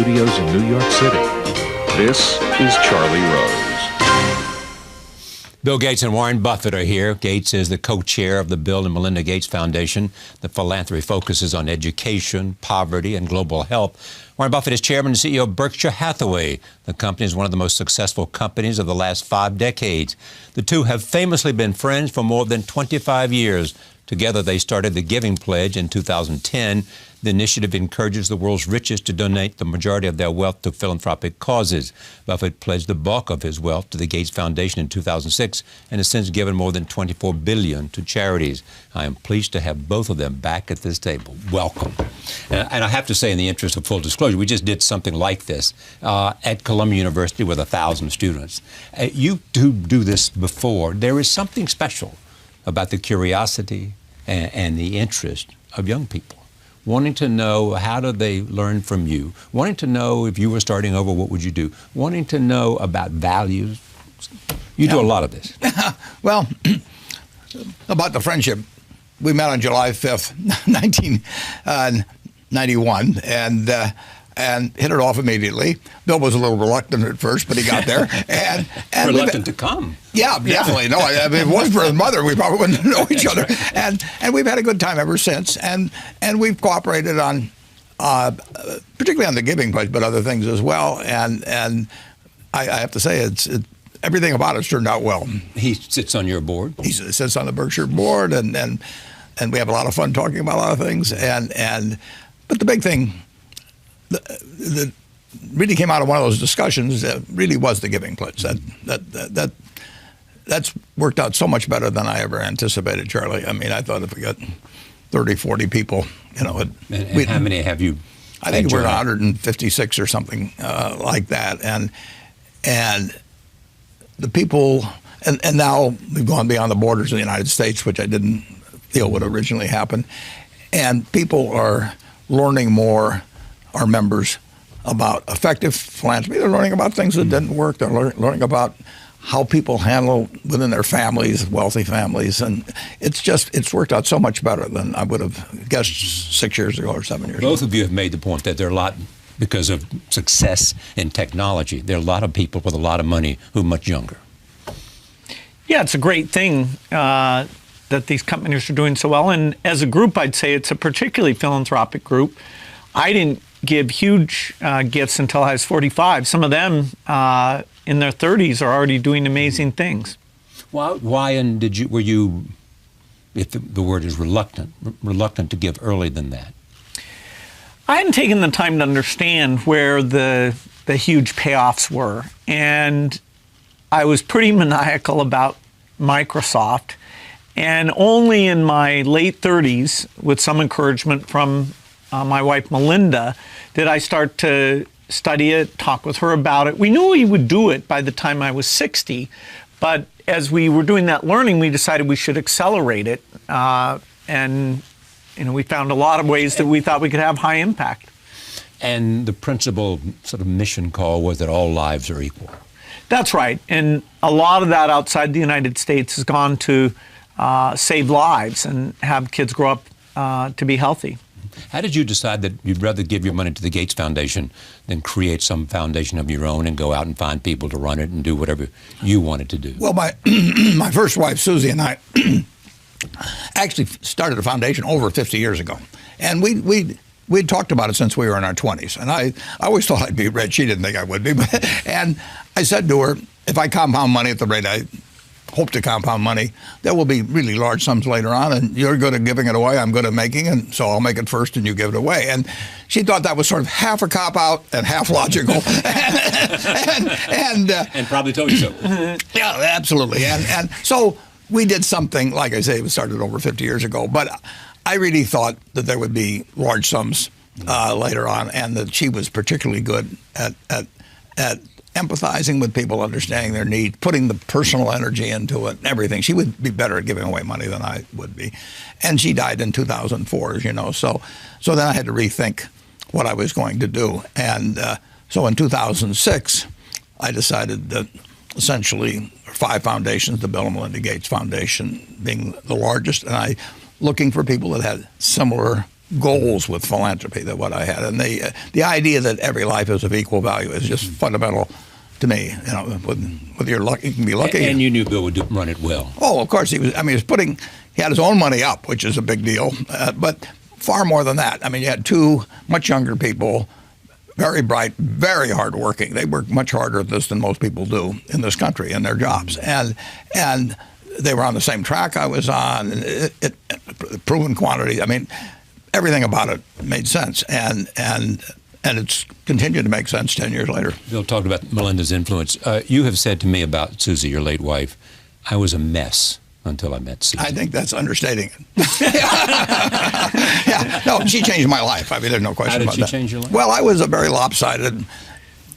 studios in New York City, this is Charlie Rose. Bill Gates and Warren Buffett are here. Gates is the co-chair of the Bill and Melinda Gates Foundation. The philanthropy focuses on education, poverty, and global health. Warren Buffett is chairman and CEO of Berkshire Hathaway. The company is one of the most successful companies of the last 5 decades. The two have famously been friends for more than 25 years. Together, they started the Giving Pledge in 2010. The initiative encourages the world's richest to donate the majority of their wealth to philanthropic causes. Buffett pledged the bulk of his wealth to the Gates Foundation in 2006 and has since given more than $24 billion to charities. I am pleased to have both of them back at this table. Welcome. And I have to say, in the interest of full disclosure, we just did something like this at Columbia University with 1,000 students. You do this before. There is something special about the curiosity and the interest of young people, wanting to know how do they learn from you, wanting to know if you were starting over, what would you do, wanting to know about values. You do a lot of this. Well, about the friendship, we met on July 5th, 1991, and hit it off immediately. Bill was a little reluctant at first, but he got there. And reluctant to come. Yeah, definitely. No, I mean, if it wasn't for his mother, we probably wouldn't know each other. And we've had a good time ever since. And we've cooperated on, particularly on the Giving Pledge, but other things as well. And I have to say, everything about it's turned out well. He sits on your board. He sits on the Berkshire board, and we have a lot of fun talking about a lot of things. But the big thing that really came out of one of those discussions really was the Giving Pledge. That's worked out so much better than I ever anticipated, Charlie. I mean, I thought if we got 30, 40 people, you know. And how many have you? I think we're 156 or something like that. And the people, and now we've gone beyond the borders of the United States, which I didn't feel would originally happen. And people are learning more, our members, about effective philanthropy. They're learning about things that didn't work. They're learning about how people handle within their families, wealthy families. And it's worked out so much better than I would have guessed 6 years ago or 7 years ago. Both of you have made the point that there are a lot, because of success in technology, there are a lot of people with a lot of money who are much younger. Yeah, it's a great thing that these companies are doing so well. And as a group, I'd say it's a particularly philanthropic group. I didn't give huge gifts until I was 45. Some of them in their 30s are already doing amazing things. Why and were you, if the word is reluctant to give early than that? I hadn't taken the time to understand where the huge payoffs were. And I was pretty maniacal about Microsoft. And only in my late 30s, with some encouragement from my wife, Melinda, did I start to study it, talk with her about it. We knew we would do it by the time I was 60, but as we were doing that learning, we decided we should accelerate it. And we found a lot of ways that we thought we could have high impact. And the principal sort of mission call was that all lives are equal. That's right. And a lot of that outside the United States has gone to save lives and have kids grow up to be healthy. How did you decide that you'd rather give your money to the Gates Foundation than create some foundation of your own and go out and find people to run it and do whatever you wanted to do? Well, my first wife, Susie, and I actually started a foundation over 50 years ago. And we'd talked about it since we were in our 20s. And I always thought I'd be rich. She didn't think I would be. And I said to her, if I compound money at the rate I hope to compound money, there will be really large sums later on, and you're good at giving it away, I'm good at making it, so I'll make it first and you give it away. And she thought that was sort of half a cop-out and half logical. and probably told you so. Yeah, absolutely. And so we did something, like I say, it was started over 50 years ago, but I really thought that there would be large sums later on, and that she was particularly good at empathizing with people, understanding their needs, putting the personal energy into it, and everything. She would be better at giving away money than I would be. And she died in 2004, as you know. So then I had to rethink what I was going to do. And so in 2006, I decided that essentially 5 foundations, the Bill and Melinda Gates Foundation being the largest, and looking for people that had similar goals with philanthropy than what I had, and the idea that every life is of equal value is just fundamental to me. You know, whether you're lucky, you can be lucky. And you knew Bill would run it well. Oh, of course he was. I mean, he had his own money up, which is a big deal, but far more than that. I mean, you had two much younger people, very bright, very hardworking. They work much harder at this than most people do in this country in their jobs, and they were on the same track I was on. It proven quantity. I mean, everything about it made sense, and it's continued to make sense 10 years later. Bill talked about Melinda's influence. You have said to me about Susie, your late wife, I was a mess until I met Susie. I think that's understating it. Yeah, no, she changed my life. I mean, there's no question about that. How did she change your life? Well, I was a very lopsided,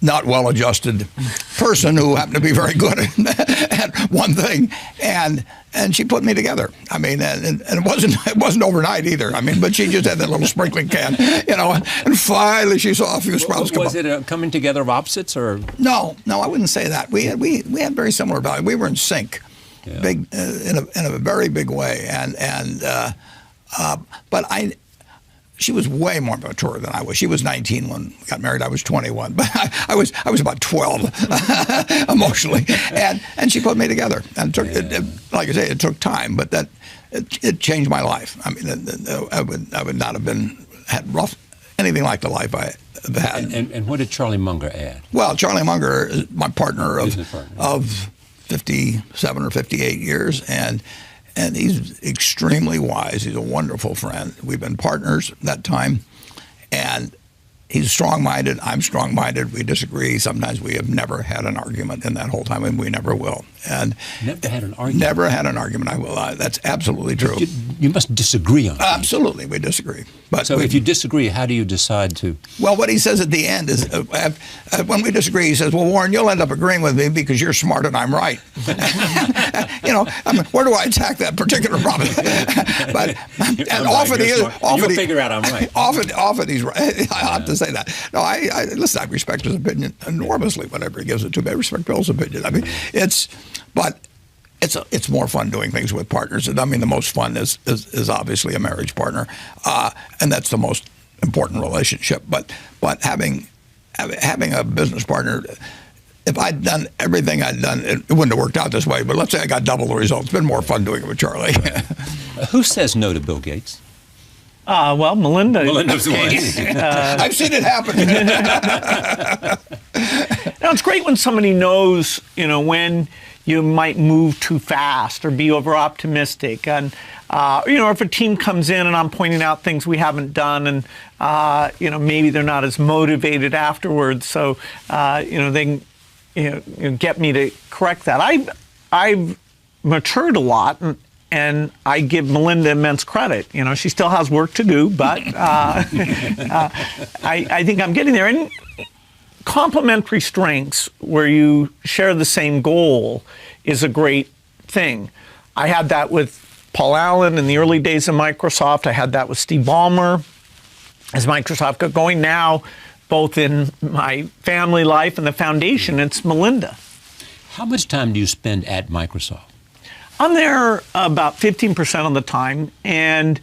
not well-adjusted person who happened to be very good at one thing, and she put me together. I mean, and it wasn't overnight either. I mean, but she just had that little sprinkling can, you know, and finally she saw a few sprouts come up. Was it a coming together of opposites, or? No, I wouldn't say that. We had very similar values. We were in sync, Yeah. big in a very big way, but she was way more mature than I was. She was 19 when we got married. I was 21, but I was about 12 emotionally, and she put me together. And like I say, it took time, but it changed my life. I mean, I would not have had anything like the life I have had. And what did Charlie Munger add? Well, Charlie Munger is my partner Business partner. of 57 or 58 years, and he's extremely wise. He's a wonderful friend. We've been partners that time, and he's strong-minded. I'm strong-minded. We disagree. Sometimes we have never had an argument in that whole time, and we never will. And Never had an argument? Never had an argument. I will. That's absolutely true. You must disagree on it. Absolutely, we disagree. But So if you disagree, how do you decide to? Well, what he says at the end is, when we disagree, he says, well, Warren, you'll end up agreeing with me because you're smart and I'm right. You know, I mean, where do I attack that particular problem? But You'll figure out I'm right. Often he's right. I have to say that. No, listen, I respect his opinion enormously, whatever he gives it to me. I respect Bill's opinion. I mean, it's more fun doing things with partners. I mean, the most fun is obviously a marriage partner, and that's the most important relationship. But having a business partner, if I'd done everything I'd done, it wouldn't have worked out this way. But let's say I got double the results. It's been more fun doing it with Charlie. Who says no to Bill Gates? Well, Melinda's one. I've seen it happen. Now, it's great when somebody knows, you know, when you might move too fast or be over-optimistic. And, you know, if a team comes in and I'm pointing out things we haven't done and, you know, maybe they're not as motivated afterwards. So, you know, they can get me to correct that. I've matured a lot, and I give Melinda immense credit. You know, she still has work to do, but I think I'm getting there. And complementary strengths where you share the same goal is a great thing. I had that with Paul Allen in the early days of Microsoft. I had that with Steve Ballmer as Microsoft got going. Now, both in my family life and the foundation, it's Melinda. How much time do you spend at Microsoft? I'm there about 15% of the time, and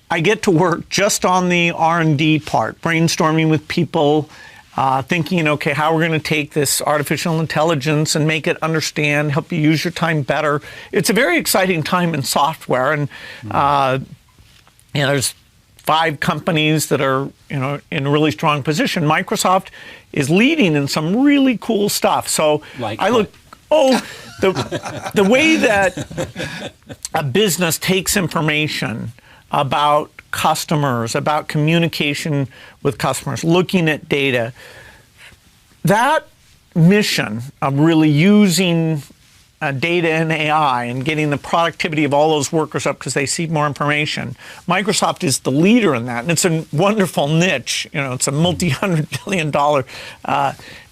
I get to work just on the R&D part, brainstorming with people, thinking, okay, how we're going to take this artificial intelligence and make it understand, help you use your time better. It's a very exciting time in software, and you know, there's 5 companies that are, you know, in a really strong position. Microsoft is leading in some really cool stuff. So like I look, the way that a business takes information about customers, about communication with customers, looking at data, that mission of really using data and AI and getting the productivity of all those workers up because they see more information. Microsoft is the leader in that, and it's a wonderful niche. You know, it's a multi-$100 billion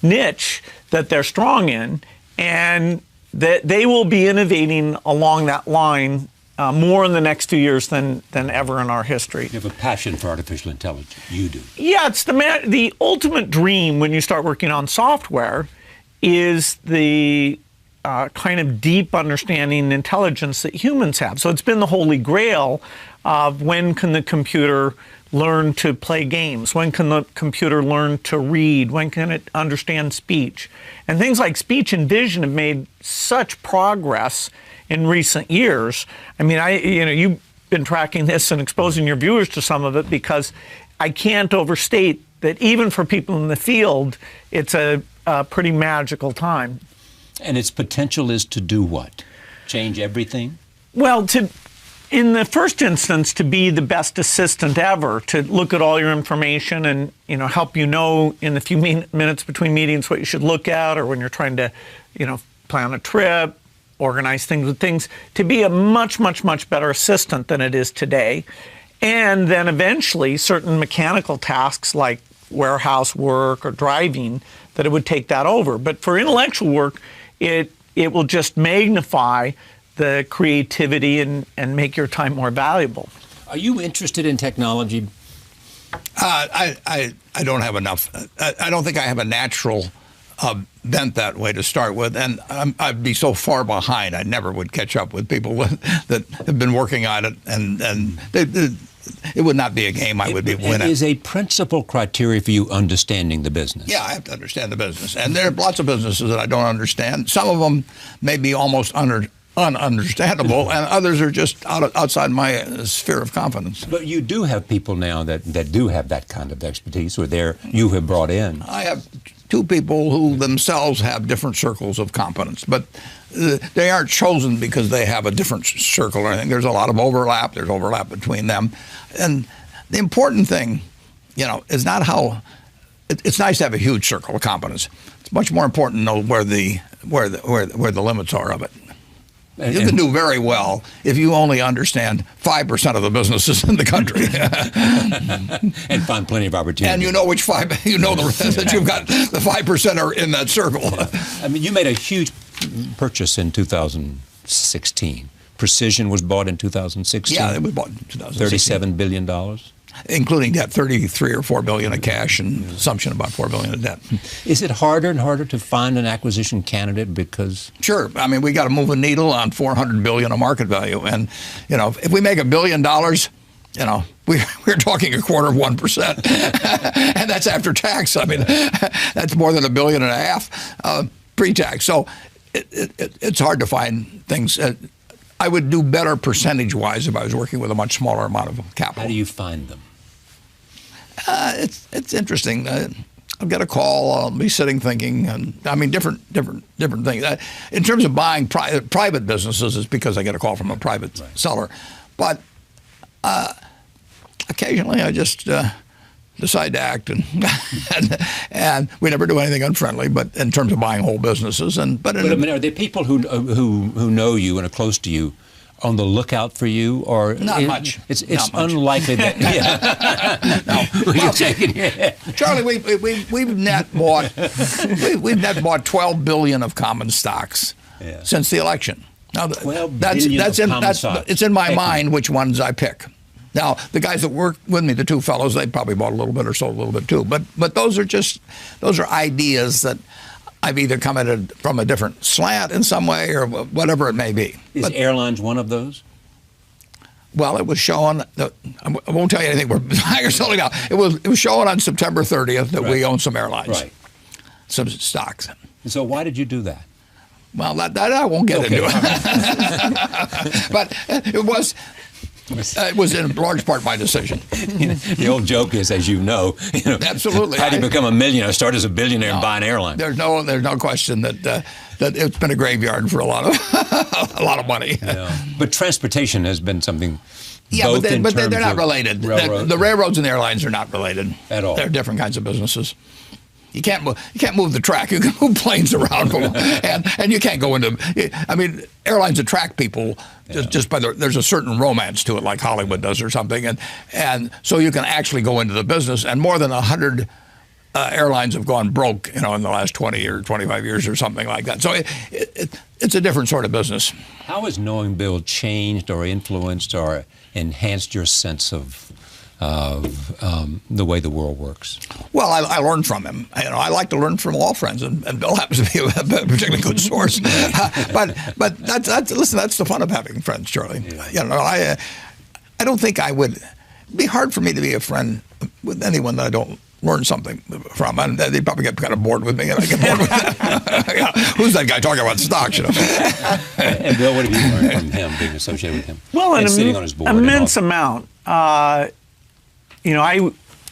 niche that they're strong in, and that they will be innovating along that line more in the next 2 years than ever in our history. You have a passion for artificial intelligence. You do. Yeah, it's the ultimate dream when you start working on software is the kind of deep understanding and intelligence that humans have. So it's been the holy grail of when can the computer learn to play games? When can the computer learn to read? When can it understand speech? And things like speech and vision have made such progress in recent years. I mean, you've been tracking this and exposing your viewers to some of it, because I can't overstate that even for people in the field, it's a pretty magical time. And its potential is to do what? Change everything? Well, in the first instance, to be the best assistant ever, to look at all your information and help you know in the few minutes between meetings what you should look at, or when you're trying to plan a trip, organize things with things, to be a much, much, much better assistant than it is today. And then eventually certain mechanical tasks like warehouse work or driving, that it would take that over. But for intellectual work, it will just magnify the creativity and make your time more valuable. Are you interested in technology? I don't have enough. I don't think I have a natural bent that way to start with, and I'd be so far behind. I never would catch up with people that have been working on it, and it would not be a game I would be winning. Is a principal criteria for you understanding the business? Yeah, I have to understand the business, and there are lots of businesses that I don't understand. Some of them may be almost ununderstandable, and others are just outside my sphere of confidence. But you do have people now that do have that kind of expertise, or you have brought in. I have two people who themselves have different circles of competence, but they aren't chosen because they have a different circle or anything. There's a lot of overlap. There's overlap between them. And the important thing, is not how. It's nice to have a huge circle of competence. It's much more important to know where the limits are of it. You can do very well if you only understand 5% of the businesses in the country, and find plenty of opportunities. And you know which five. That you've got the 5% are in that circle. I mean, you made a huge purchase in 2016. Precision was bought in 2016. Yeah, it was bought in 2016. $37 billion. Including debt, 33 or 4 billion of cash, and assumption about 4 billion of debt. Is it harder and harder to find an acquisition candidate because? Sure. I mean, we got to move a needle on 400 billion of market value, and if we make $1 billion, we're talking 0.25%, and that's after tax. I mean, that's more than $1.5 billion pre-tax. So it's hard to find things. I would do better percentage-wise if I was working with a much smaller amount of capital. How do you find them? It's interesting. I'll get a call. I'll be sitting thinking, and I mean different things. In terms of buying private businesses, it's because I get a call from a private seller. But occasionally, I just decide to act, and we never do anything unfriendly. But in terms of buying whole businesses, but I mean, are there people who know you and are close to you on the lookout for you, or not much? It's not much. Unlikely that. Yeah. No, you're taking it. Charlie, we've net bought we've net bought 12 billion of common stocks since the election. Now it's in my mind which ones I pick. Now, the guys that work with me, the two fellows, they probably bought a little bit or sold a little bit too. But those are ideas that I've either come at it from a different slant in some way or whatever it may be. Is airlines one of those? Well, it was shown. I won't tell you anything. We're buying or selling now. It was shown on September 30th that we own some airlines, some stocks. And so, why did you do that? Well, that I won't get into. But it was in large part my decision. The old joke is, as you know, absolutely. How do you become a millionaire? Start as a billionaire and buy an airline. There's no question that it's been a graveyard for a lot of money. Yeah. But transportation has been something. Yeah, but they're not related. The railroads and the airlines are not related at all. They're different kinds of businesses. You can't move the track. You can move planes around, and you can't go into. I mean, airlines attract people just by there's a certain romance to it, like Hollywood does or something, and so you can actually go into the business. And more than 100 airlines have gone broke, in the last 20 or 25 years or something like that. So it's a different sort of business. How has knowing Bill changed or influenced or enhanced your sense of the way the world works? Well, I learned from him. I like to learn from all friends, and Bill happens to be a particularly good source. But that's the fun of having friends, Charlie. Yeah. I don't think I would. be hard for me to be a friend with anyone that I don't learn something from. And they probably get kind of bored with me, and I get bored with them. Yeah. Who's that guy talking about stocks? You know? And Bill, what have you learned from him, being associated with him? Well, and sitting on his board. Immense amount.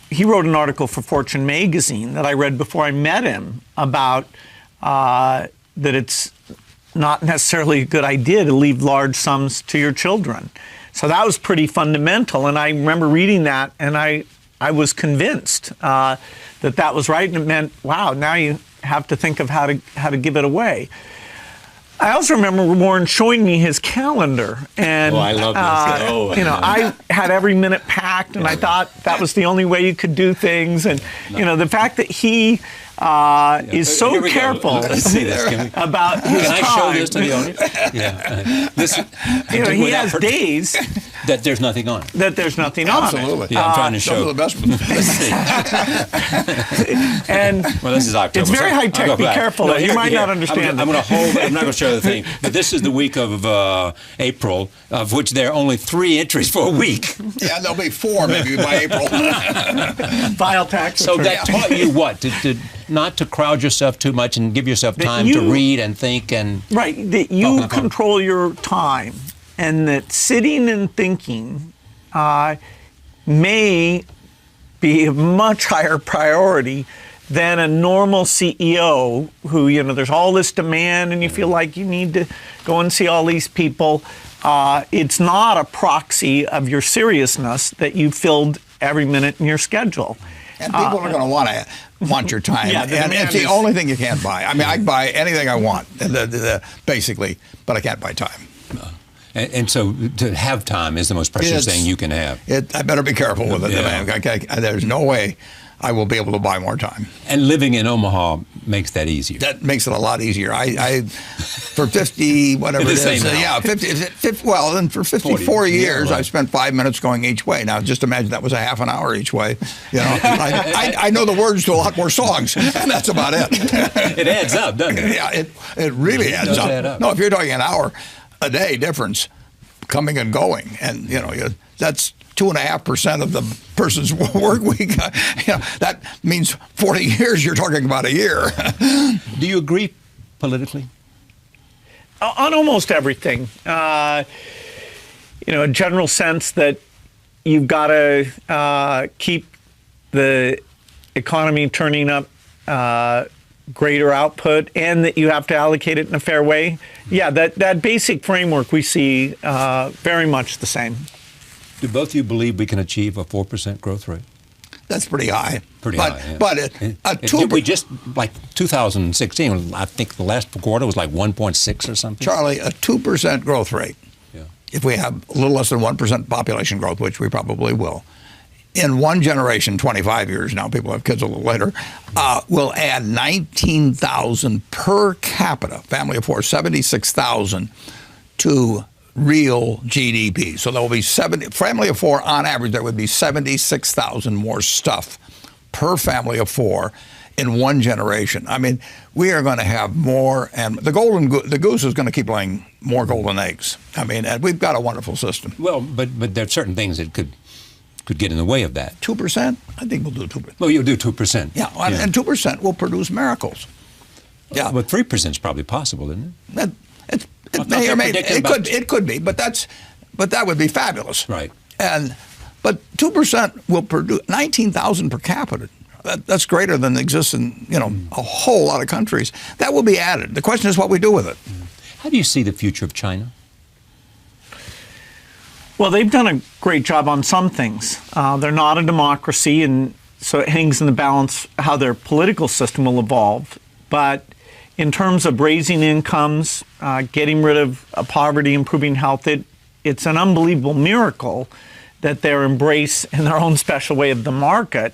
He wrote an article for Fortune magazine that I read before I met him about that it's not necessarily a good idea to leave large sums to your children. So that was pretty fundamental, and I remember reading that, and I was convinced that was right, and it meant, wow, now you have to think of how to give it away. I also remember Warren showing me his calendar, and I love this. I had every minute packed, and I thought that was the only way you could do things. And the fact that he is so careful about his Can I show this to the audience? He has days that there's nothing on it. Absolutely. Yeah, I'm trying to show. The best And well, this is October. It's very high tech. Be careful. You might not understand. I'm going to hold. I'm not going to show the thing. But this is the week of April, of which there are only 3 entries for a week. Yeah, there'll be 4 maybe by April. File tax. So that taught you what? Not to crowd yourself too much and give yourself time to read and think and that you control your time, and that sitting and thinking may be a much higher priority than a normal CEO who, there's all this demand and you feel like you need to go and see all these people. It's not a proxy of your seriousness that you filled every minute in your schedule. And people are going to want your time. Yeah, and it's the only thing you can't buy. I mean, I can buy anything I want, basically, but I can't buy time. And so to have time is the most precious thing you can have. I better be careful with it. Yeah. There's no way I will be able to buy more time. And living in Omaha makes that easier. That makes it a lot easier. I for 50, whatever it is. Yeah, 50, well, then for 54 years, I've spent 5 minutes going each way. Now, just imagine that was a half an hour each way. I know the words to a lot more songs, and that's about it. It adds up, doesn't it? Yeah, it really adds up. Add up. No, if you're talking an hour a day difference coming and going, and that's 2.5% of the person's work week. That means 40 years. You're talking about a year. Do you agree politically? On almost everything. A general sense that you've got to keep the economy turning up, greater output, and that you have to allocate it in a fair way. Yeah, that basic framework we see very much the same. Do both of you believe we can achieve a 4% growth rate? That's pretty high. High, yeah. But we just, like 2016, I think the last quarter was like 1.6 or something. Charlie, a 2% growth rate, yeah. If we have a little less than 1% population growth, which we probably will, in one generation, 25 years now, people have kids a little later, will add 19,000 per capita, family of 4, 76,000 to real GDP. So there will be family of 4 on average. There would be 76,000 more stuff per family of 4 in one generation. I mean, we are going to have more, and the goose is going to keep laying more golden eggs. I mean, and we've got a wonderful system. Well, but there are certain things that could get in the way of that. 2%? I think we'll do 2%. Well, you'll do 2%. Yeah, and 2% will produce miracles. Yeah, but 3% is probably possible, isn't it? It may or may it could be, but that would be fabulous. Right. But 2% will produce 19,000 per capita. That's greater than exists in a whole lot of countries. That will be added. The question is what we do with it. How do you see the future of China? Well, they've done a great job on some things. They're not a democracy, and so it hangs in the balance how their political system will evolve. But in terms of raising incomes, getting rid of poverty, improving health, it's an unbelievable miracle that their embrace in their own special way of the market,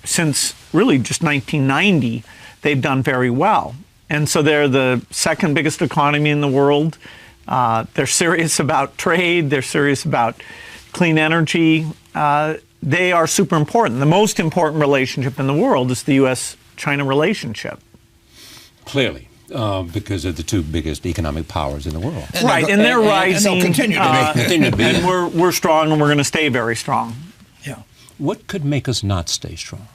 since really just 1990, they've done very well. And so they're the second biggest economy in the world. They're serious about trade. They're serious about clean energy. They are super important. The most important relationship in the world is the U.S.-China relationship. Clearly. Because of the two biggest economic powers in the world. Right, and they're rising. And they'll continue to be. Continue to be. And we're strong, and we're going to stay very strong. Yeah. What could make us not stay strong?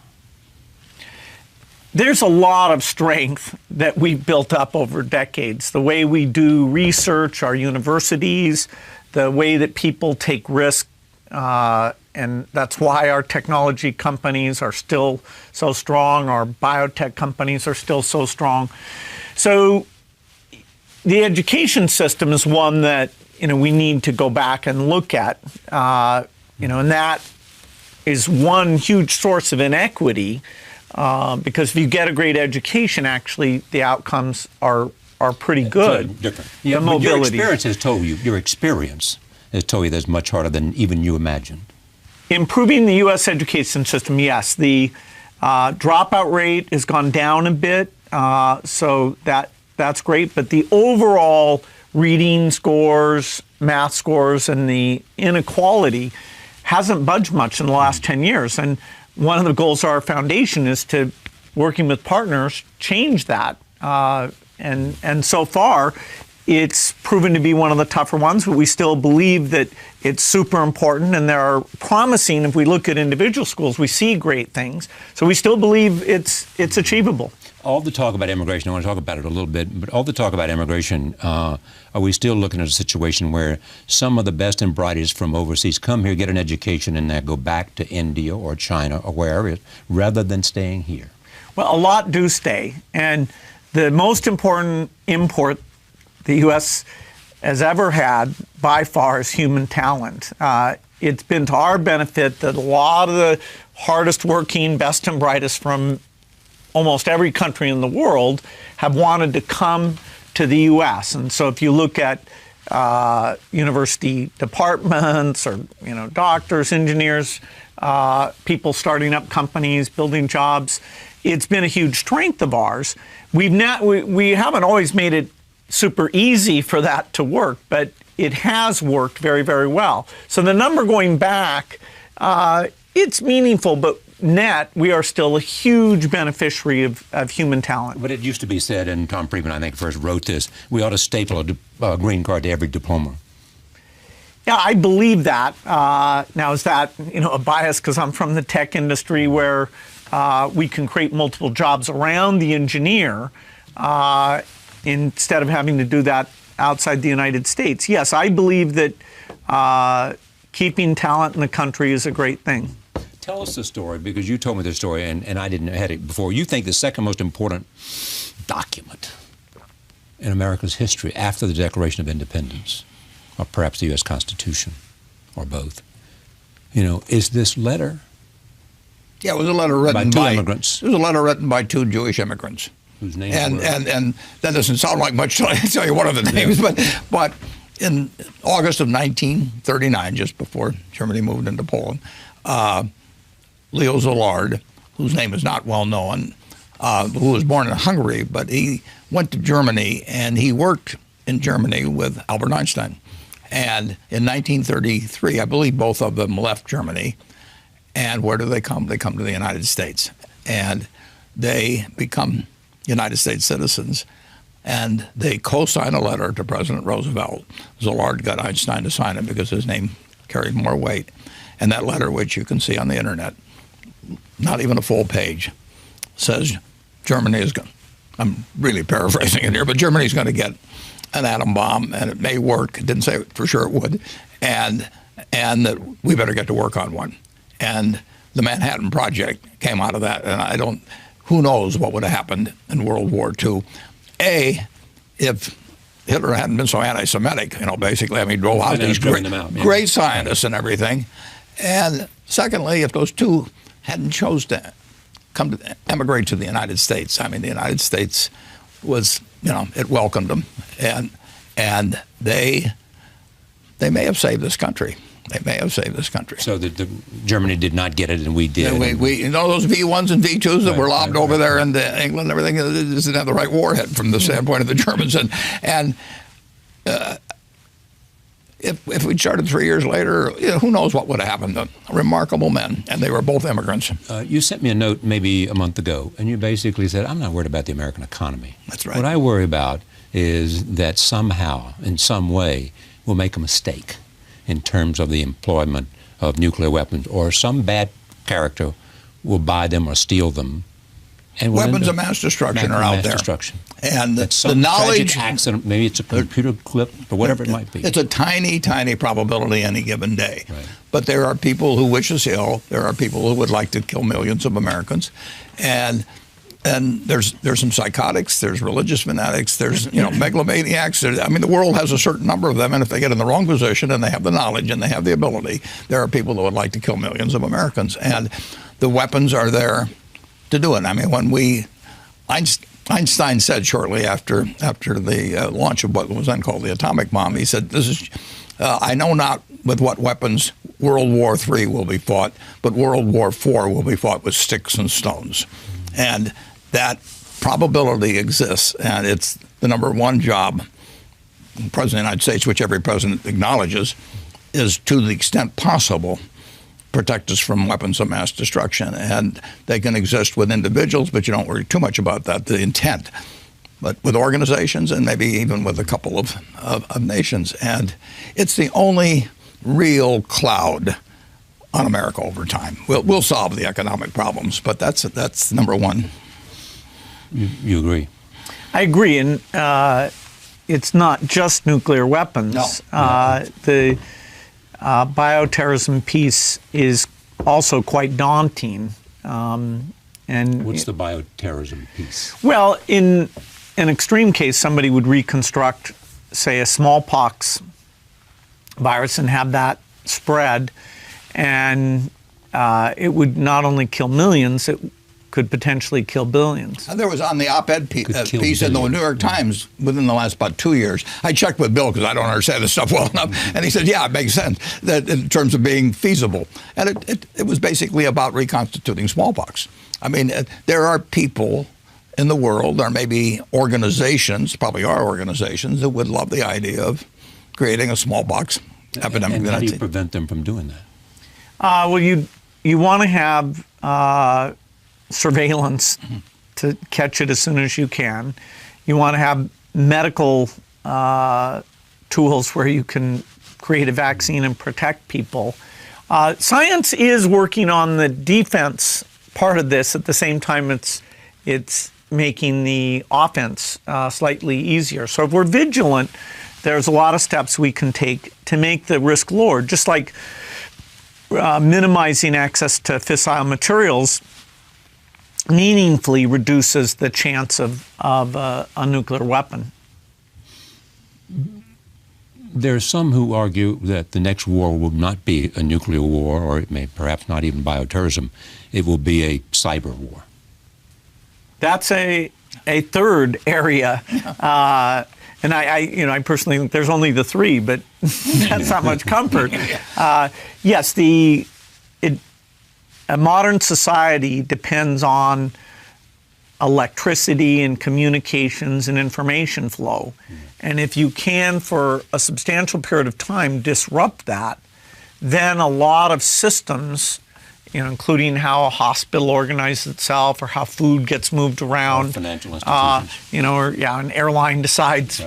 There's a lot of strength that we've built up over decades. The way we do research, our universities, the way that people take risk, and that's why our technology companies are still so strong. Our biotech companies are still so strong. So the education system is one that we need to go back and look at. And that is one huge source of inequity. Because if you get a great education, actually, the outcomes are pretty good. So different. Yeah, the but your mobility. experience has told you that's much harder than even you imagined. Improving the U.S. education system, yes. The dropout rate has gone down a bit, so that's great. But the overall reading scores, math scores, and the inequality hasn't budged much in the last 10 years. And one of the goals of our foundation is to, working with partners, change that. And so far, it's proven to be one of the tougher ones, but we still believe that it's super important, and there are promising, if we look at individual schools, we see great things. So we still believe it's achievable. All the talk about immigration, I want to talk about it a little bit, but all the talk about immigration, are we still looking at a situation where some of the best and brightest from overseas come here, get an education, and then go back to India or China or wherever it is, rather than staying here? Well, a lot do stay, and the most important import the U.S. has ever had, by far, is human talent. It's been to our benefit that a lot of the hardest working, best and brightest from almost every country in the world have wanted to come to the U.S. And so if you look at university departments or doctors, engineers, people starting up companies, building jobs, it's been a huge strength of ours. We haven't always made it super easy for that to work, but it has worked very, very well. So the number going back, it's meaningful, but net, we are still a huge beneficiary of human talent. But it used to be said, and Tom Friedman, I think, first wrote this, we ought to staple a green card to every diploma. Yeah, I believe that. Now, is that a bias because I'm from the tech industry where we can create multiple jobs around the engineer instead of having to do that outside the United States? Yes, I believe that keeping talent in the country is a great thing. Tell us the story, because you told me the story, and I didn't have it before. You think the second most important document in America's history after the Declaration of Independence, or perhaps the U.S. Constitution, or both, is this letter? Yeah, it was a letter written by two immigrants. It was a letter written by two Jewish immigrants. Whose names were? And that doesn't sound like much till I tell you one of the names, but in August of 1939, just before Germany moved into Poland, Leo Szilard, whose name is not well known, who was born in Hungary, but he went to Germany and he worked in Germany with Albert Einstein. And in 1933, I believe both of them left Germany. And where do they come? They come to the United States. And they become United States citizens. And they co-sign a letter to President Roosevelt. Szilard got Einstein to sign it because his name carried more weight. And that letter, which you can see on the internet, not even a full page, says Germany is going, I'm really paraphrasing it here, but Germany's going to get an atom bomb, and it may work. It didn't say for sure it would, and that we better get to work on one. And the Manhattan Project came out of that, and who knows what would have happened in World War II. If Hitler hadn't been so anti-Semitic, basically, he drove out these great scientists and everything. And secondly, if those two hadn't chose to emigrate to the United States, the United States was, it welcomed them, and they may have saved this country. They may have saved this country. So Germany did not get it, and we did. Yeah, we those V1s and V2s that were lobbed over there into England and everything, this didn't have the right warhead from the standpoint of the Germans. And if we'd started 3 years later, who knows what would have happened. Remarkable men, and they were both immigrants. You sent me a note maybe a month ago, and you basically said, I'm not worried about the American economy. That's right. What I worry about is that somehow, in some way, we'll make a mistake in terms of the employment of nuclear weapons, or some bad character will buy them or steal them. And Weapons of mass destruction are out there. Destruction. And the knowledge, tragic accident, maybe it's a computer clip or whatever it might be. It's a tiny, tiny probability any given day. Right. But there are people who wish us ill. There are people who would like to kill millions of Americans, and there's some psychotics. There's religious fanatics. There's megalomaniacs. The world has a certain number of them, and if they get in the wrong position and they have the knowledge and they have the ability, there are people that would like to kill millions of Americans, and the weapons are there to do it. Einstein said shortly after the launch of what was then called the atomic bomb, he said, I know not with what weapons World War III will be fought, but World War IV will be fought with sticks and stones. And that probability exists, and it's the number one job of the President of the United States, which every president acknowledges, is to the extent possible protect us from weapons of mass destruction. And they can exist with individuals, but you don't worry too much about that, the intent. But with organizations and maybe even with a couple of nations. And it's the only real cloud on America over time. We'll solve the economic problems, but that's number one. You agree? I agree, and it's not just nuclear weapons. No. The bioterrorism piece is also quite daunting. And what's the bioterrorism piece? Well, in an extreme case, somebody would reconstruct, say, a smallpox virus and have that spread, and it would not only kill millions, it could potentially kill billions. And there was on the op-ed piece in the New York Times within the last about 2 years. I checked with Bill because I don't understand this stuff well enough, and he said, yeah, it makes sense that in terms of being feasible. And it was basically about reconstituting smallpox. I mean, there are people in the world, or maybe organizations, probably are organizations, that would love the idea of creating a smallpox epidemic. And how do you prevent them from doing that? Well, you want to have surveillance to catch it as soon as you can. You want to have medical tools where you can create a vaccine and protect people. Science is working on the defense part of this. At the same time, it's making the offense slightly easier. So if we're vigilant, there's a lot of steps we can take to make the risk lower, just like minimizing access to fissile materials meaningfully reduces the chance of a nuclear weapon. There are some who argue that the next war will not be a nuclear war, or it may perhaps not even bioterrorism. It will be a cyber war. That's a third area. And I personally think there's only the three, but that's not much comfort. Yes, a modern society depends on electricity and communications and information flow. And if you can, for a substantial period of time, disrupt that, then a lot of systems, including how a hospital organizes itself or how food gets moved around, or financial institutions, or an airline decides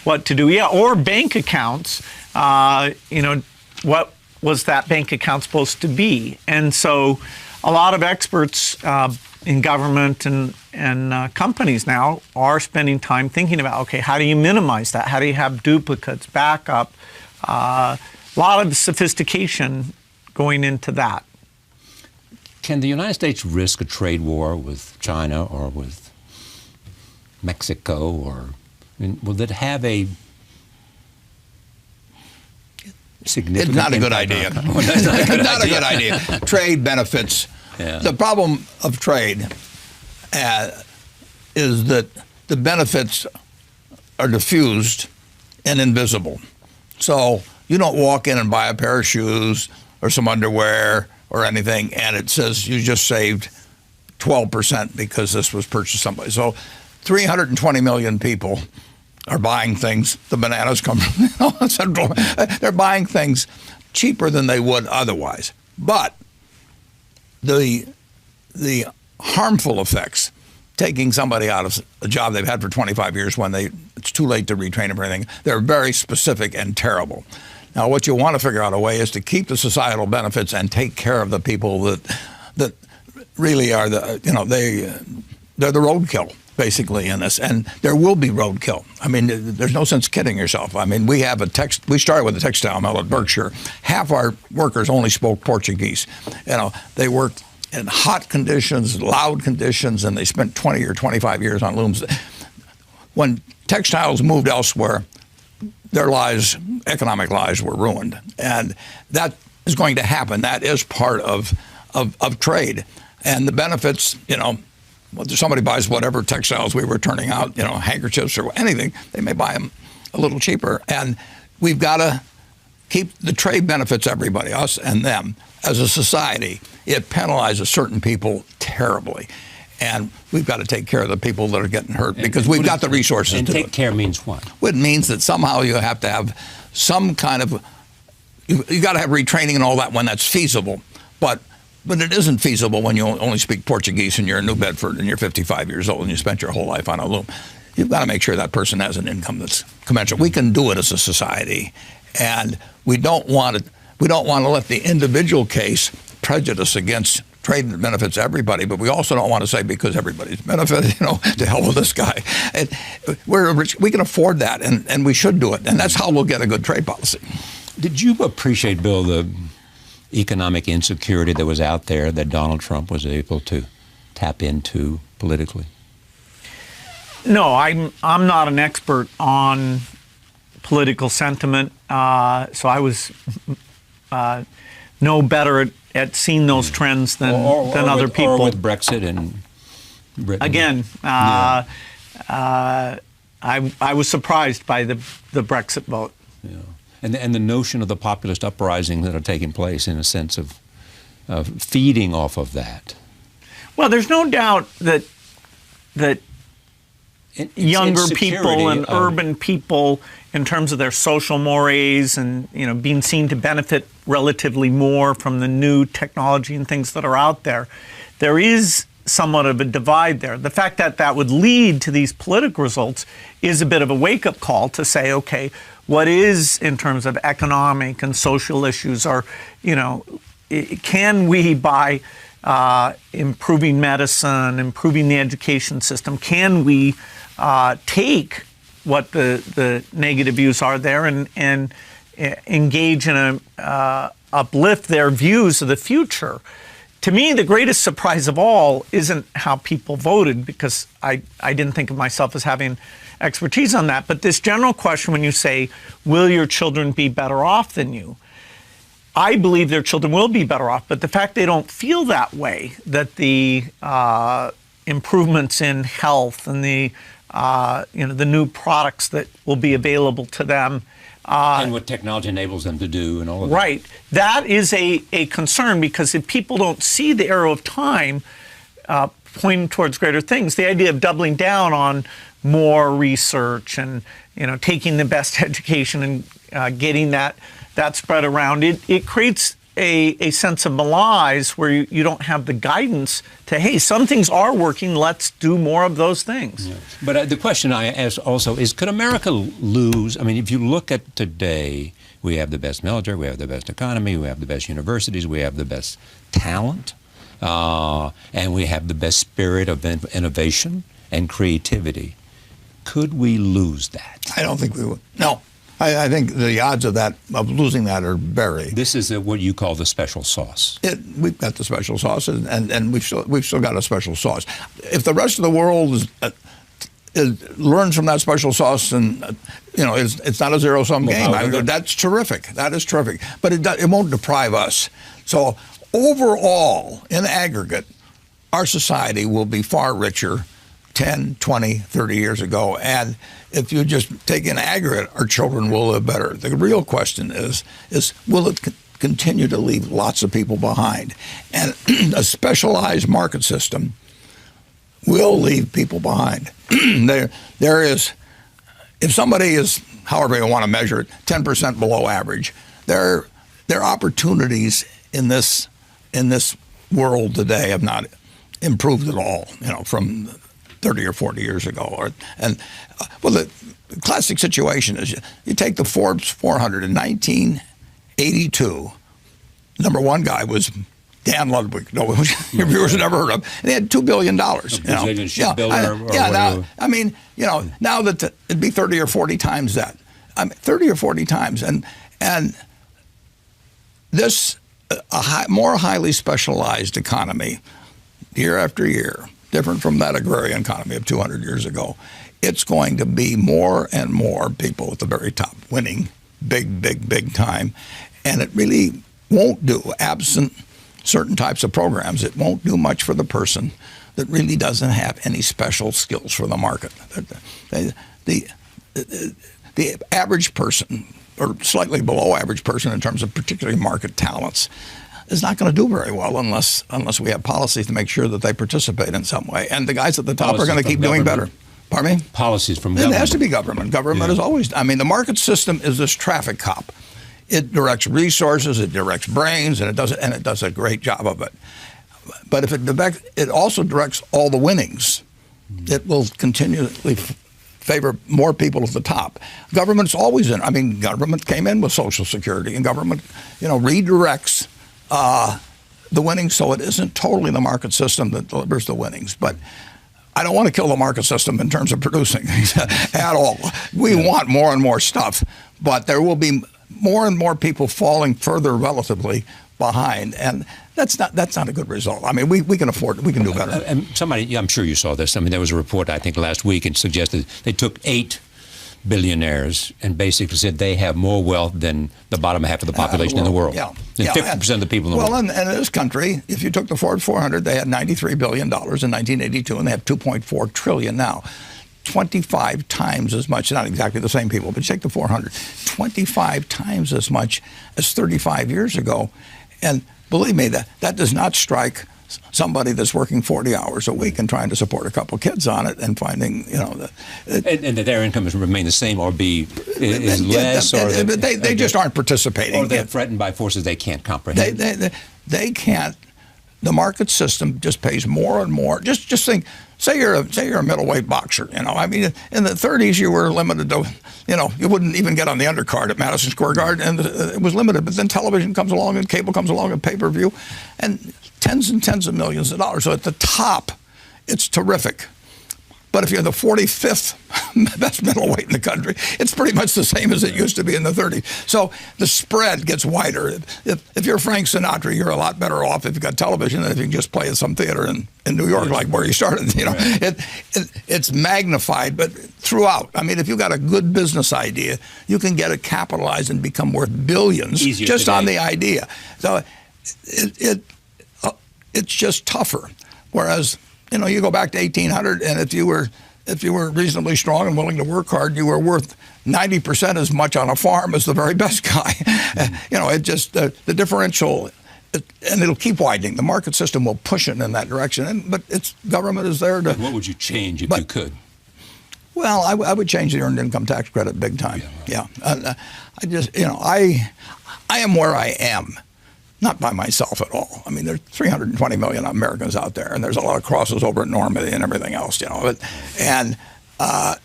what to do, or bank accounts, what was that bank account supposed to be? And so a lot of experts in government and companies now are spending time thinking about, okay, how do you minimize that? How do you have duplicates, backup? A lot of sophistication going into that. Can the United States risk a trade war with China or with Mexico, or will it have a significant? It's not a good idea. Not a good idea. Trade benefits. Yeah. The problem of trade is that the benefits are diffused and invisible. So you don't walk in and buy a pair of shoes or some underwear or anything, and it says you just saved 12% because this was purchased somebody. So 320 million people are buying things. The bananas come from Central. They're buying things cheaper than they would otherwise. But the harmful effects, taking somebody out of a job they've had for 25 years when it's too late to retrain them or anything, they're very specific and terrible. Now, what you want to figure out a way is to keep the societal benefits and take care of the people that really are they're the roadkill, basically, in this. And there will be roadkill. I mean, there's no sense kidding yourself. I mean, we started with a textile mill at Berkshire. Half our workers only spoke Portuguese. They worked in hot conditions, loud conditions, and they spent 20 or 25 years on looms. When textiles moved elsewhere, their lives, economic lives, were ruined. And that is going to happen. That is part of trade. And the benefits, somebody buys whatever textiles we were turning out, handkerchiefs or anything, they may buy them a little cheaper. And we've got to keep the trade benefits everybody, us and them. As a society, it penalizes certain people terribly. And we've got to take care of the people that are getting hurt because we've got the resources to do it. And take care means what? It means that somehow you have to have some kind of, you got to have retraining and all that when that's feasible. But it isn't feasible when you only speak Portuguese and you're in New Bedford and you're 55 years old and you spent your whole life on a loom. You've got to make sure that person has an income that's commensurate. We can do it as a society, and we don't want to let the individual case prejudice against trade that benefits everybody, but we also don't want to say because everybody's benefited, to hell with this guy. We're rich, we can afford that, and we should do it, and that's how we'll get a good trade policy. Did you appreciate, Bill, the economic insecurity that was out there that Donald Trump was able to tap into politically? No, I'm not an expert on political sentiment, so I was no better at seeing those trends than other people. Or with Brexit and Britain. Again, I was surprised by the Brexit vote. Yeah. And the notion of the populist uprising that are taking place in a sense of feeding off of that. Well, there's no doubt that younger people and urban people, in terms of their social mores and being seen to benefit relatively more from the new technology and things that are out there, there is somewhat of a divide there. The fact that that would lead to these political results is a bit of a wake-up call to say, okay, what is, in terms of economic and social issues, or can we, by improving medicine, improving the education system, can we take what the negative views are there and engage in uplift their views of the future? To me, the greatest surprise of all isn't how people voted, because I didn't think of myself as having expertise on that. But this general question, when you say, will your children be better off than you? I believe their children will be better off, but the fact they don't feel that way, that the improvements in health and the new products that will be available to them, and what technology enables them to do and all of that. Right. That is a concern, because if people don't see the arrow of time pointing towards greater things, the idea of doubling down on more research and taking the best education and getting that spread around, it creates a sense of malaise where you don't have the guidance to, hey, some things are working, let's do more of those things. Yeah. But the question I ask also is, could America lose? I mean, if you look at today, we have the best military, we have the best economy, we have the best universities, we have the best talent, and we have the best spirit of innovation and creativity. Could we lose that? I don't think we would. No. I think the odds of losing that are very. This is what you call the special sauce. We've got the special sauce, and we've still got a special sauce. If the rest of the world learns from that special sauce, and it's not a zero-sum game. That's terrific. That is terrific. But it won't deprive us. So overall, in aggregate, our society will be far richer 10, 20, 30 years ago. And if you just take in aggregate, our children will live better. The real question is will it continue to leave lots of people behind? And a specialized market system will leave people behind. There is, if somebody is, however you want to measure it, 10% below average, their opportunities in this world today have not improved at all, from 30 or 40 years ago. The classic situation is you take the Forbes 400 in 1982. Number one guy was Dan Ludwig. No, your viewers have never heard of. And he had $2 billion. Brazilian shipbuilder. Now that it'd be 30 or 40 times that. 30 or 40 times, and this more highly specialized economy, year after year, different from that agrarian economy of 200 years ago. It's going to be more and more people at the very top winning big time, and it really won't do, absent certain types of programs, it won't do much for the person that really doesn't have any special skills for the market. The average person, or slightly below average person in terms of particularly market talents, is not going to do very well unless we have policies to make sure that they participate in some way. And the guys at the top are going to keep doing better. Pardon me? Policies from government. It has to be government. Government is always, the market system is this traffic cop. It directs resources, it directs brains, and it does a great job of it. But if it also directs all the winnings, it will continually favor more people at the top. Government's always in. Government came in with Social Security, and government, redirects the winnings, so it isn't totally the market system that delivers the winnings. But I don't want to kill the market system in terms of producing things at all. We want more and more stuff, but there will be more and more people falling further relatively behind, and that's not a good result. We can afford it. We can do better. And somebody, I'm sure you saw this. There was a report, I think, last week, and suggested they took 8 billionaires and basically said they have more wealth than the bottom half of the population in the world. Yeah. Than 50% of the people in the world. Well, and in this country, if you took the Forbes 400, they had $93 billion in 1982, and they have $2.4 trillion now. 25 times as much, not exactly the same people, but take the 400, 25 times as much as 35 years ago. And believe me, that does not strike somebody that's working 40 hours a week and trying to support a couple kids on it and finding, and that their income has remained the same or is less, or they just aren't participating. Or they're threatened by forces they can't comprehend. They can't. The market system just pays more and more. Just think. Say you're a middleweight boxer. In the 30s you were limited to, you wouldn't even get on the undercard at Madison Square Garden, and it was limited. But then television comes along, and cable comes along, and pay-per-view, and tens of millions of dollars. So at the top, it's terrific. But if you're the 45th best middleweight in the country, it's pretty much the same as it used to be in the 30s. So the spread gets wider. If you're Frank Sinatra, you're a lot better off if you've got television than if you can just play at some theater in New York, like where you started. It's magnified, but throughout. If you've got a good business idea, you can get it capitalized and become worth billions just on the idea. So it's just tougher. Whereas, you go back to 1800, and if you were reasonably strong and willing to work hard, you were worth 90% as much on a farm as the very best guy. It just the differential, and it'll keep widening. The market system will push it in that direction. But government is there to. And what would you change if you could? Well, I would change the earned income tax credit big time. Yeah. I am where I am. Not by myself at all. There's 320 million Americans out there, and there's a lot of crosses over at Normandy and everything else, I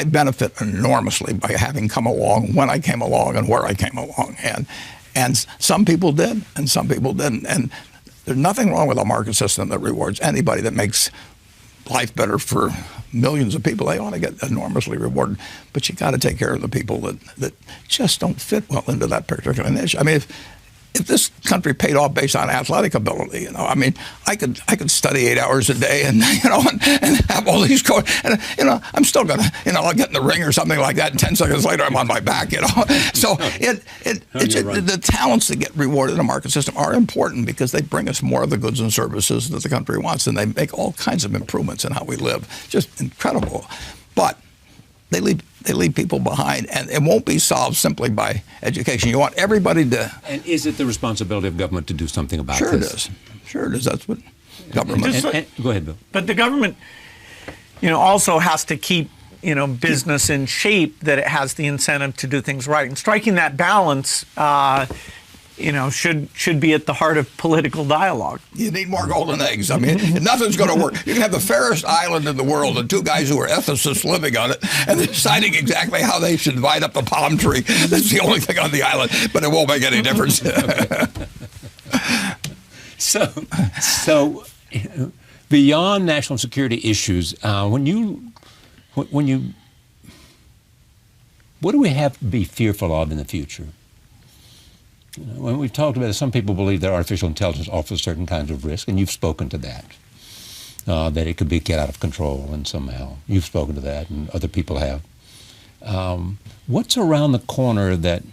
benefit enormously by having come along when I came along and where I came along, and some people did, and some people didn't. And there's nothing wrong with a market system that rewards anybody that makes life better for millions of people. They ought to get enormously rewarded. But you got to take care of the people that just don't fit well into that particular niche. If this country paid off based on athletic ability, I could study 8 hours a day and and have all these and I'm still gonna I'll get in the ring or something like that, and 10 seconds later I'm on my back. So the talents that get rewarded in a market system are important because they bring us more of the goods and services that the country wants, and they make all kinds of improvements in how we live. Just incredible, but they leave people behind, and it won't be solved simply by education. You want everybody to. And is it the responsibility of government to do something about this? Sure it is. Sure it is. That's what government. Go ahead, Bill. But the government, also has to keep, business in shape, that it has the incentive to do things right. And striking that balance, should be at the heart of political dialogue. You need more golden eggs. I mean, nothing's going to work. You can have the fairest island in the world and two guys who are ethicists living on it and they're deciding exactly how they should divide up the palm tree. That's the only thing on the island, but it won't make any difference. So beyond national security issues, what do we have to be fearful of in the future? When we've talked about it, some people believe that artificial intelligence offers certain kinds of risk, and you've spoken to that, that it could get out of control and somehow. You've spoken to that, and other people have. What's around the corner that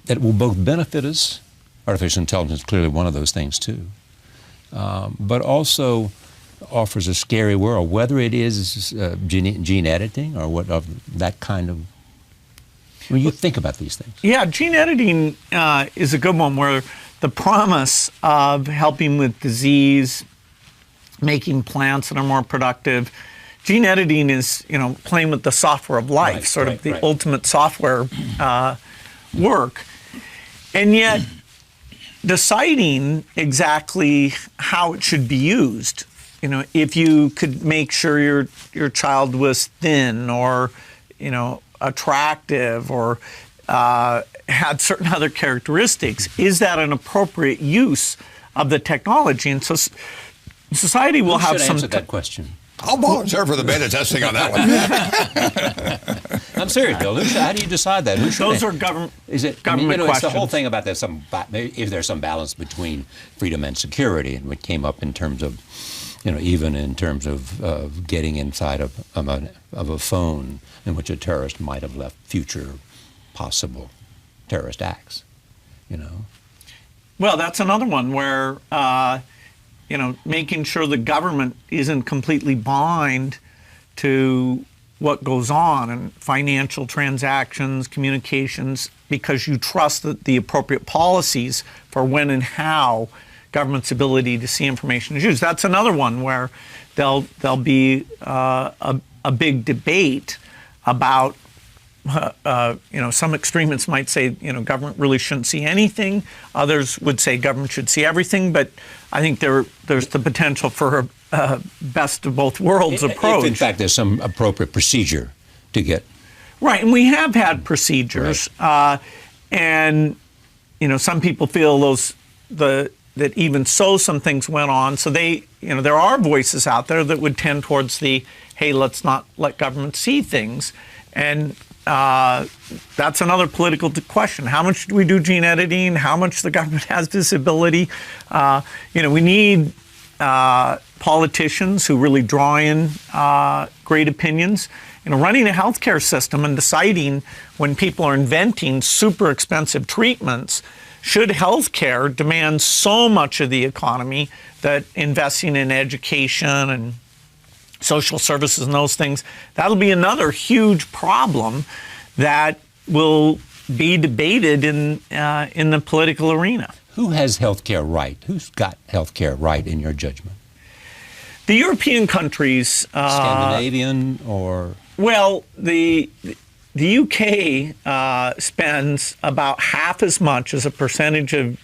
will both benefit us? Artificial intelligence is clearly one of those things too, but also offers a scary world, whether it is gene editing or what of that kind of. When you think about these things. Yeah, gene editing is a good one, where the promise of helping with disease, making plants that are more productive. Gene editing is, playing with the software of life, of the ultimate software work. And yet, deciding exactly how it should be used. If you could make sure your child was thin or, attractive or had certain other characteristics, is that an appropriate use of the technology? And so society will have some. Answer that question. I'll volunteer for the beta testing on that one. I'm serious, Bill. How do you decide that? Those are government. Is it government questions? It's the whole thing about if there's some balance between freedom and security, and what came up in terms of, even in terms of getting inside of a phone in which a terrorist might have left future possible terrorist acts, Well, that's another one where, making sure the government isn't completely blind to what goes on in financial transactions, communications, because you trust that the appropriate policies for when and how government's ability to see information is used. That's another one where there'll be a big debate about, some extremists might say, government really shouldn't see anything. Others would say government should see everything. But I think there's the potential for a best of both worlds approach. If in fact there's some appropriate procedure to get. Right, and we have had procedures. Right. And, some people feel that even so some things went on. So there are voices out there that would tend towards hey, let's not let government see things. And that's another political question. How much do we do gene editing? How much the government has visibility? We need politicians who really draw in great opinions. Running a healthcare system and deciding when people are inventing super expensive treatments, should healthcare demand so much of the economy that investing in education and social services and those things, that'll be another huge problem that will be debated in the political arena. Who has healthcare right? Who's got healthcare right in your judgment? The European countries. Scandinavian or? Well, the UK spends about half as much as a percentage of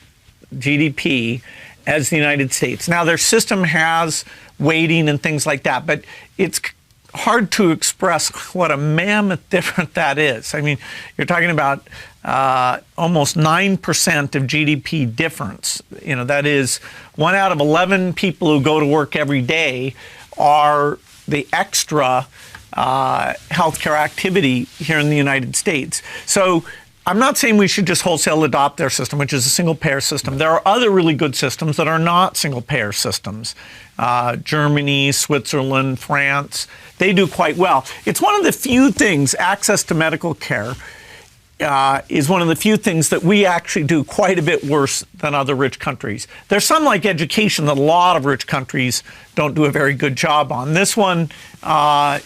GDP as the United States. Now, their system has weighting and things like that, but it's hard to express what a mammoth difference that is. I mean, you're talking about almost 9% of GDP difference. That is 1 out of 11 people who go to work every day are the extra healthcare activity here in the United States. So I'm not saying we should just wholesale adopt their system, which is a single-payer system. There are other really good systems that are not single-payer systems. Germany, Switzerland, France, they do quite well. It's one of the few things, access to medical care is one of the few things that we actually do quite a bit worse than other rich countries. There's some like education that a lot of rich countries don't do a very good job on. This one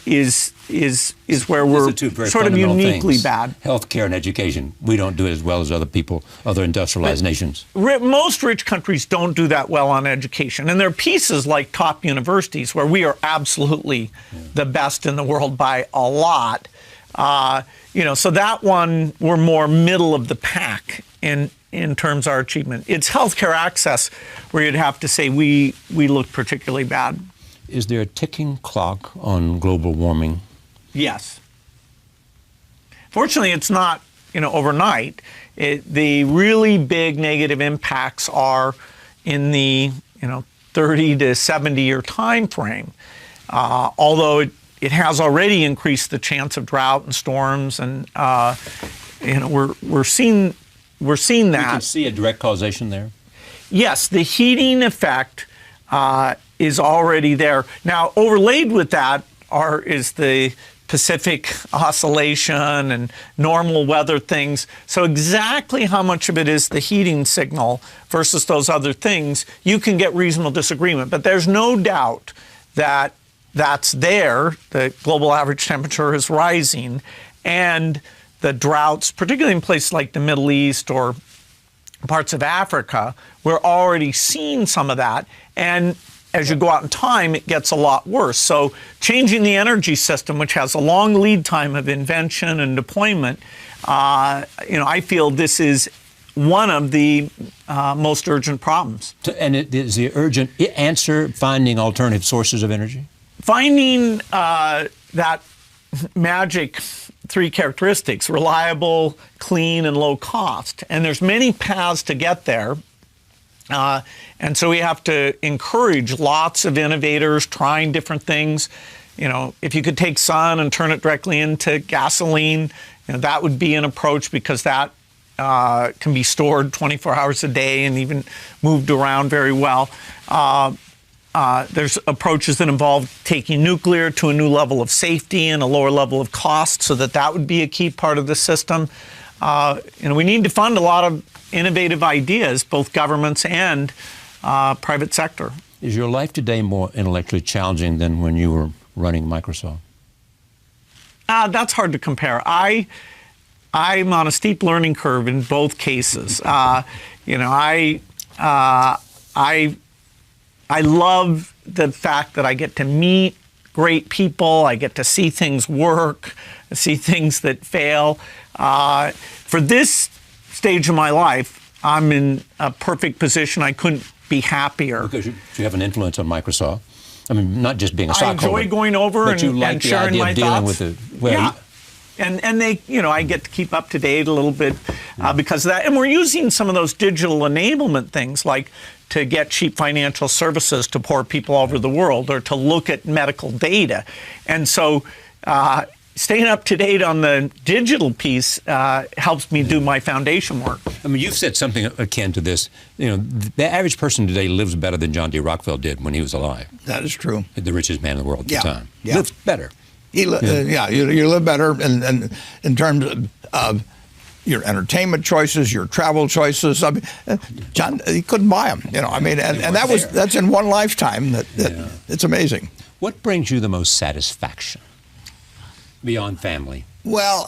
is is where These we're are two very sort of fundamental uniquely things. bad. Healthcare and education. We don't do it as well as other people, other industrialized nations. Most rich countries don't do that well on education. And there are pieces like top universities where we are absolutely the best in the world by a lot. So that one, we're more middle of the pack in terms of our achievement. It's healthcare access where you'd have to say we look particularly bad. Is there a ticking clock on global warming? Yes. Fortunately, it's not overnight. The really big negative impacts are in the 30 to 70 year time frame. Although it has already increased the chance of drought and storms, and we're seeing that. You can see a direct causation there. Yes, the heating effect is already there. Now, overlaid with that is the Pacific oscillation and normal weather things. So exactly how much of it is the heating signal versus those other things, you can get reasonable disagreement. But there's no doubt that that's there. The global average temperature is rising, and the droughts, particularly in places like the Middle East or parts of Africa, we're already seeing some of that. And as you go out in time, it gets a lot worse. So changing the energy system, which has a long lead time of invention and deployment, I feel this is one of the most urgent problems. And is the urgent answer finding alternative sources of energy? Finding that magic three characteristics: reliable, clean, and low cost. And there's many paths to get there. And so we have to encourage lots of innovators trying different things. If you could take sun and turn it directly into gasoline, that would be an approach, because that can be stored 24 hours a day and even moved around very well. There's approaches that involve taking nuclear to a new level of safety and a lower level of cost, so that would be a key part of the system. We need to fund a lot of innovative ideas, both governments and private sector. Is your life today more intellectually challenging than when you were running Microsoft? That's hard to compare. I'm on a steep learning curve in both cases. I love the fact that I get to meet great people. I get to see things work, see things that fail. For this stage of my life, I'm in a perfect position. I couldn't be happier. Because you have an influence on Microsoft. I mean, not just being a stockholder. I enjoy going over and sharing my thoughts. Yeah. And they, I get to keep up to date a little bit because of that. And we're using some of those digital enablement things, like to get cheap financial services to poor people all over the world, or to look at medical data. And so staying up to date on the digital piece helps me do my foundation work. I mean, you've said something akin to this. The average person today lives better than John D. Rockefeller did when he was alive. That is true. The richest man in the world at the time. Yeah. Lives better. You live better in terms of your entertainment choices, your travel choices. I mean, John, he couldn't buy them. And that's in one lifetime. It's amazing. What brings you the most satisfaction beyond family? Well,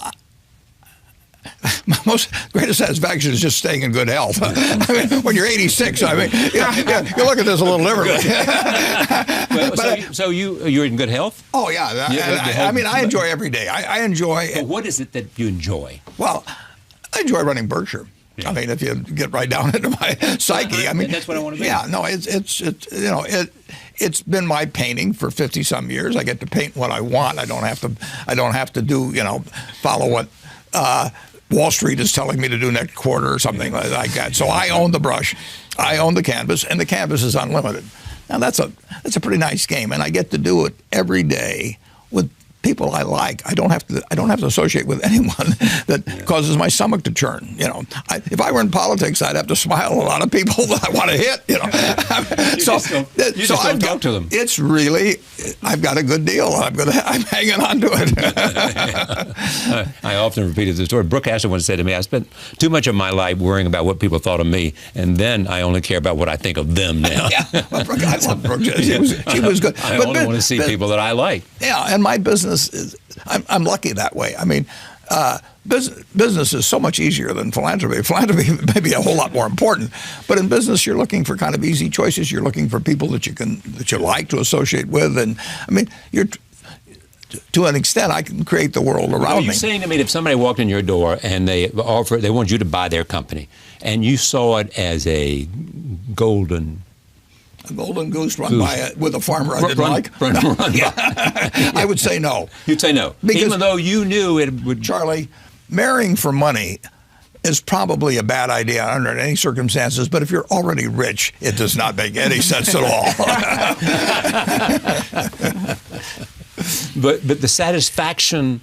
my greatest satisfaction is just staying in good health. I mean, when you're 86, you look at this a little differently. You're in good health? Oh, yeah. I enjoy every day. I enjoy. But what is it that you enjoy? Well, I enjoy running Berkshire. Yeah. I mean, if you get right down into my psyche, that's what I want to be. Yeah, no, it's been my painting for 50 some years. I get to paint what I want. I don't have to do follow what Wall Street is telling me to do next quarter or something like that. So I own the brush, I own the canvas, and the canvas is unlimited. Now that's a pretty nice game, and I get to do it every day with people I like. I don't have to associate with anyone that causes my stomach to churn. If I were in politics, I'd have to smile at a lot of people that I want to hit. You just don't talk to them. It's really, I've got a good deal. I'm hanging on to it. I often repeated the story. Brooke Astor once said to me, "I spent too much of my life worrying about what people thought of me, and then I only care about what I think of them now." Yeah, well, Brooke, I love Brooke. She was good. I only want to see people that I like. Yeah, and my business business is, I'm lucky that way. I mean, business is so much easier than philanthropy. Philanthropy may be a whole lot more important, but in business, you're looking for kind of easy choices. You're looking for people that you like to associate with, and I mean, to an extent, I can create the world around me. You're saying, I mean, if somebody walked in your door and they want you to buy their company, and you saw it as a golden goose run by with a farmer I didn't like. I would say no. You'd say no, because even though you knew it would. Charlie, marrying for money is probably a bad idea under any circumstances, but if you're already rich, it does not make any sense at all. But the satisfaction,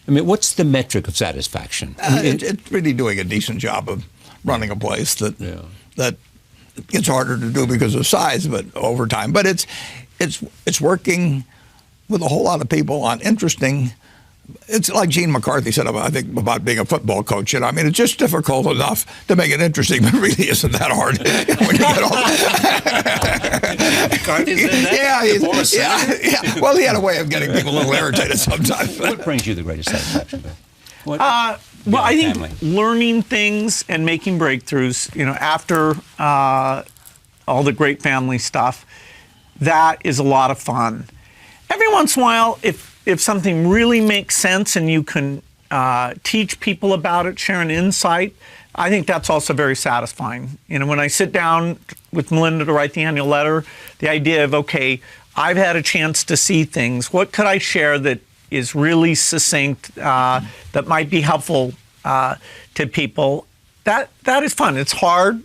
I mean, what's the metric of satisfaction? It's really doing a decent job of running a place that gets harder to do because of size, but over time. But it's working with a whole lot of people on interesting. It's like Gene McCarthy said about being a football coach. I mean, it's just difficult enough to make it interesting, but really isn't that hard. When you get all McCarthy said that? Yeah. Well, he had a way of getting people a little irritated sometimes. What brings you the greatest satisfaction, Bill? Well, I think learning things and making breakthroughs, after all the great family stuff, that is a lot of fun. Every once in a while, if something really makes sense and you can teach people about it, share an insight, I think that's also very satisfying. When I sit down with Melinda to write the annual letter, the idea of, okay, I've had a chance to see things. What could I share that is really succinct, that might be helpful to people? That is fun. It's hard.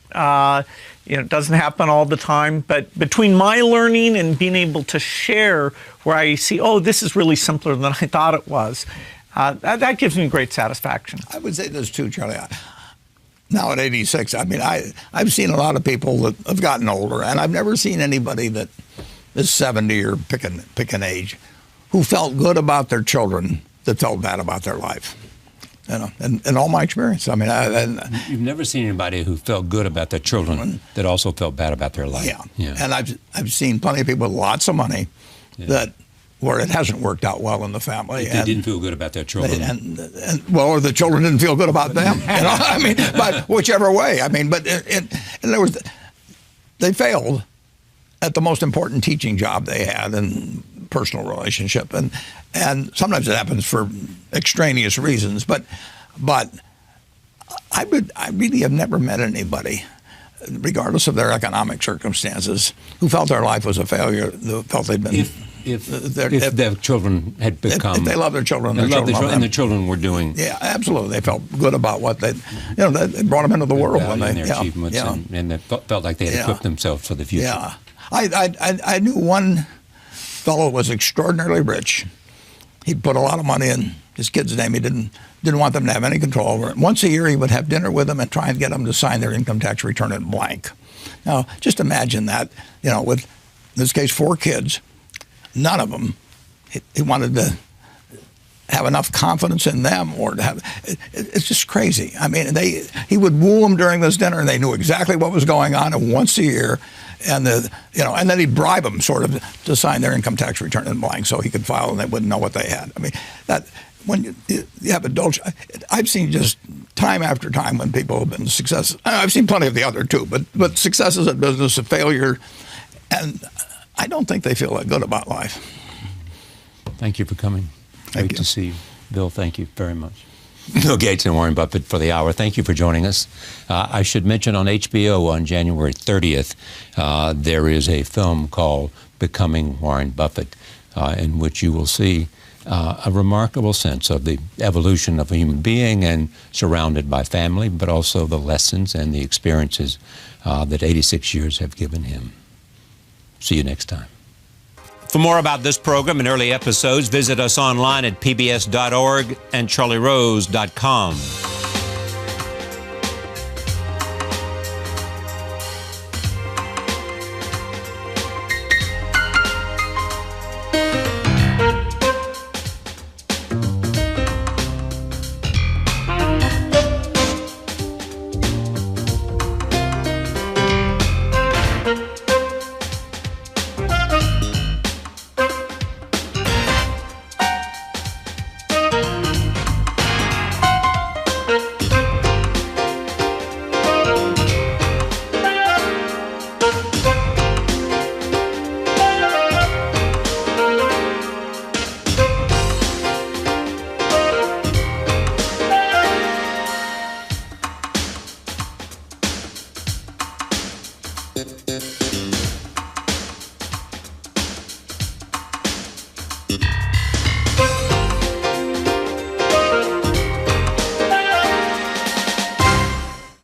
It doesn't happen all the time. But between my learning and being able to share where I see, oh, this is really simpler than I thought it was, that gives me great satisfaction. I would say this too, Charlie. Now at 86, I mean, I've seen a lot of people that have gotten older, and I've never seen anybody that is 70 or pick an age who felt good about their children that felt bad about their life. In all my experience. I mean, you've never seen anybody who felt good about their children that also felt bad about their life. Yeah. And I've seen plenty of people with lots of money where it hasn't worked out well in the family. They didn't feel good about their children. Or the children didn't feel good about them. I mean, but whichever way. I mean, but in other words, they failed at the most important teaching job they had in personal relationship, and sometimes it happens for extraneous reasons. But I really have never met anybody, regardless of their economic circumstances, who felt their life was a failure. Who felt they'd been. If their children had become. If they love their children, and their children were doing. Yeah, absolutely. They felt good about what they brought them into the world when they. Their achievements and they felt like they had equipped themselves for the future. Yeah, I knew one fellow was extraordinarily rich. He'd put a lot of money in his kid's name. He didn't want them to have any control over it. Once a year, he would have dinner with them and try and get them to sign their income tax return in blank. Now, just imagine that, with, in this case, 4 kids, none of them, he wanted to have enough confidence in them or to have, it's just crazy. I mean, he would woo them during this dinner and they knew exactly what was going on, and once a year, and then he'd bribe them sort of to sign their income tax return in blank so he could file and they wouldn't know what they had. I mean, that when you have adults, I've seen just time after time when people have been successes. I've seen plenty of the other too, but successes in business, a failure, and I don't think they feel that good about life. Thank you for coming. Thank Great you. to see you. Bill, thank you very much. Bill Gates and Warren Buffett for the hour. Thank you for joining us. I should mention on HBO on January 30th, there is a film called Becoming Warren Buffett, in which you will see a remarkable sense of the evolution of a human being and surrounded by family, but also the lessons and the experiences that 86 years have given him. See you next time. For more about this program and early episodes, visit us online at pbs.org and charlierose.com.